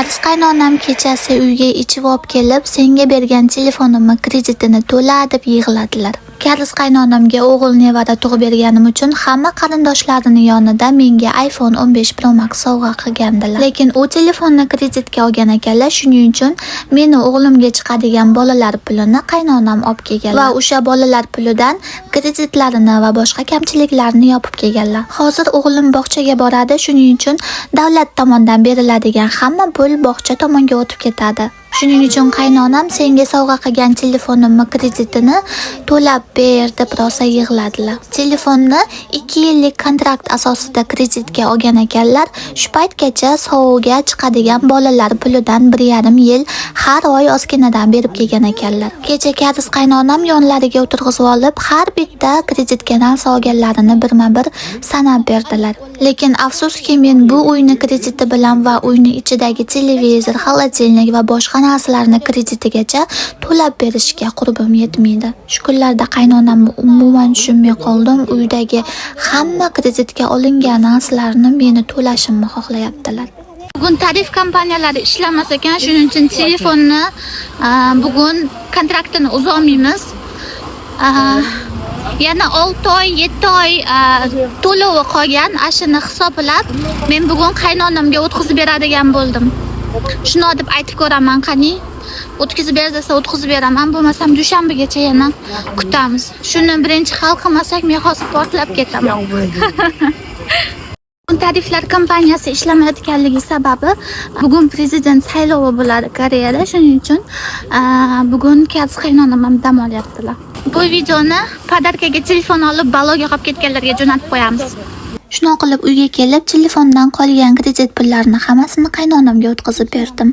Karis qaynonam kechasi uyga ichib olib kelib, senga bergan telefonimni kreditini to'la deb yig'ladilar. Karis qaynonamga o'g'il nevara tug'ib berganim uchun hamma qarindoshlarining yonida menga iPhone 15 Pro Max sovg'a qilgandilar. Lekin u telefonni kreditga olgan ekanlar, shuning uchun meni o'g'limga chiqadigan bolalar pulini qaynonam olib kelganlar va o'sha bolalar pulidan kreditlarini va boshqa kamchiliklarni yopib kelganlar. Hozir o'g'lim bog'chaga boradi, shuning uchun davlat tomonidan beriladigan hamma pul bog'cha tomonga o'tib ketadi. Shuning uchun qaynonam senga sovg'a qilgan telefonimni kreditini to'lab ber deb rosa yig'ladilar. Telefonni 2 yillik kontrakt asosida kreditga olgan ekanlar. Shu paytgacha sovg'aga chiqadigan bolalar pulidan 1,5 yil har oy ozginadan berib kelgan ekanlar. Kecha Karis qaynonam yonlariga o'tirg'izib olib, har bitta kredit kanal solganlarini birma-bir sanab berdilar. Lekin afsuski men bu uyni krediti bilan va uyni ichidagi televizor, xolodilnik va boshqa narsalarni kreditigacha to'lab berishga qurbim yetmaydi. Shu kunlarda qaynonamni umuman tushunmay qoldim. Uydagi hamma kreditga olingan narsalarni meni to'lashimni xohlayaptilar. Bugun tarif kompaniyalari ishlamas ekan, shuning uchun telefonni bugun kontraktini uzolmaymiz. Yana 6 oy, 7 oy to'lovi qolgan, ashini hisoblab men bugun qaynonamga o'tkazib beradigan bo'ldim. Shuni deb aytib ko'raman, qani. O'tkazib ber desa o'tkazib beraman, bo'lmasam dushanbagacha yana kutamiz. Shuni birinchi hal qilmasak men hozir portlab ketaman. Tariflar kompaniyasi ishlamayotganligi sababi bugun prezident saylovi bo'ladi Koreyada, shuning uchun bugun Karis qaynonam ham dam olyaptilar. Bu videoni podarkaga telefon olib baloga qolib ketganlarga jo'natib qo'yamiz. Shuni qilib uyga kelib, telefondan qolgan kredit pullarini hammasini qaynonamga o'tkazib berdim.